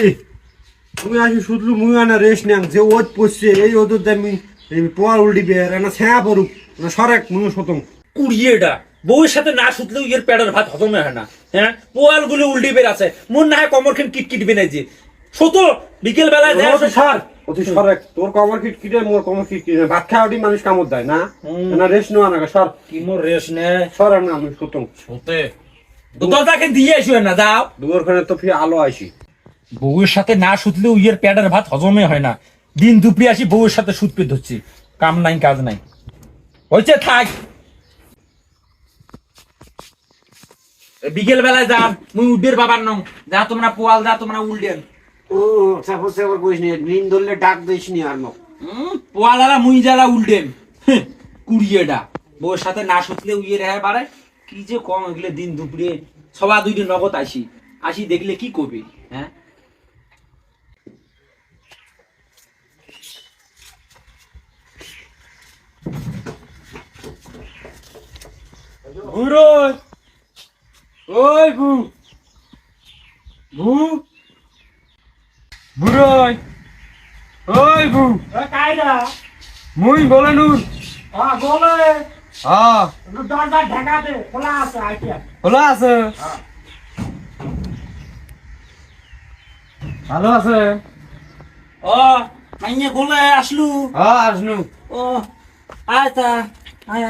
এ তুমি আসি শুধু মুই আনা রেস্ট নেন যে ওত পড়ছে এই ওদের দামি এই পোয়াল উল্টি বের না ছায়া পড়ুক না সরেক মুই শতং কুড়িয়েটা বউয়ের সাথে না শুতলেও এর পেটের ভাত হজমে হয় না। হ্যাঁ, পোয়াল গুলো উল্টি বের আছে, মন না হয় কমরখান কিটকিট বেনাইছে শত বিকেল বেলায় দেয় সর অতি সরেক তোর কমর কিট কিটে মোর কমর কিট কিটে ভাত খাওয়াটি মানুষ কামত দেয় না না রেস্ট নেওয়া না সর কি মোর রেস নে সর না আমি শতং শুতে তো দরজাকে দিয়ে আসিও না, যাও। দুয়ারখানে তো ফিরে আলো আইসি বউয়ের সাথে না শুতলেও ইয়ের পেটের ভাত হজমে হয় না। দিন দুপুরে আসি বউয়ের সাথে সুতপে ধরছি, কাম নাই কাজ নাই, হয়েছে থাক। বিকেল বেলায় যান, মুই উডের বাবার নং, যা তোমরা পোয়াল যা তোমরা উল্ডেন। ও সাপোজ সাপোজ কইস নি নিন ধরলে ডাক দিস নি আর নো পোয়ালারা মুই জ্বালা উল্ডেন কুড়িয়েটা বউয়ের সাথে না শুতলেও ইয়ে রেহে বাড়ে। কি যে কম এগুলো দিন দুপুরে সবা দুইটি নগদ আসি দেখলে কি করবে? হ্যাঁ, বুড়োই ওই বু বু বুড়োই ওই বু কায়দা মুই বলে নুর বলে হ্যাঁ দরজা ঢাকা দে, খোলা আছে আইটিয়া। ভালো আছে ভালো আছে ও মাইনে বলে আসলু। হ্যাঁ আসনু ও আয়তা আয়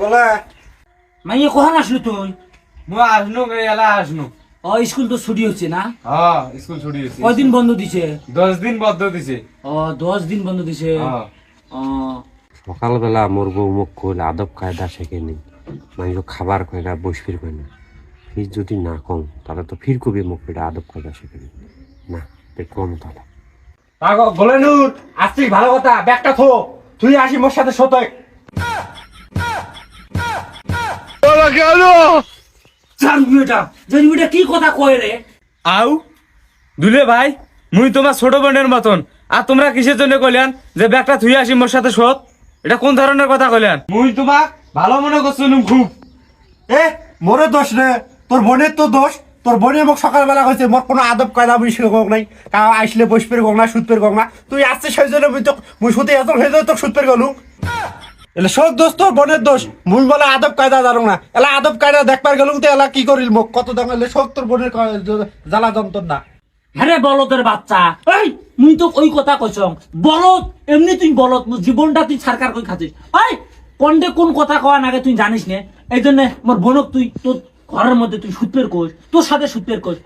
বলে মাইনে কখন আসলু তুই? মুই আসনু এলা আসনু ও স্কুল তো ছুটি হচ্ছে না? হ্যাঁ স্কুল ছুটি হয়েছে কয়দিন বন্ধ দিছে? 10 দিন বদ্ধ দিছে ও 10 দিন বন্ধ দিছে। হ্যাঁ ও সকালবেলা মোর বউ মুখ কইলে আদব কায়দা শেখেনি, মানুষ খাবার কয় না বসফির কয় না। ফির যদি না কম তাহলে তো ফির কবি মুখ এটা আদব কায়দা শেখেনি না, কম তাহলে বলে নুর আসছিস ভালো কথা ব্যাগটা থো তুই আসি মোর সাথে সতক জানবিটা কি কথা কয় রে? আউ দুলে ভাই, মুই তোমার ছোট বোনের মতন, আর তোমরা কিসের জন্য কইলেন যে ব্যাগটা থুই আসি মোর সাথে শোধ? এটা কোন ধরনের কথা কইলেন? মুই তোমাক ভালো মনে করছিলাম খুব। এ মোরে দোষ রে, তোর বোনের তো দোষ। তোর বোনে মোক সকালবেলা কইছে মোর কোনো আদব কায়দা আমি শিখক নাই, কাউ আইসলে বসপের গং না সুতপের গং না। তুই আসছে সেই জন্য মুই সুতে আসল সেই জন্য তোর সুতপের গলু। এলে সব দোষ তোর বোনের দোষ। মুই বলে আদব কায়দা জানো না, এলা আদব কায়দা দেখবার গেলুম তো এলা কি করিল মোক কত দাম এলে সব তোর বোনের জ্বালা যন্ত্র না। হ্যাঁ বলদের বাচ্চা, এই মুই তো ওই কথা কইছং বলত, এমনি তুই বলত, মোর জীবনটা তুই সরকার কই খাচ্ছিস। এই কোনটে কোন কথা কওয়া নাগে তুই জানিস না, এই জন্য মোর বোনক তুই তোর ঘরের মধ্যে তুই সুতপের কোষ, তোর সাথে সুতপের কোষ।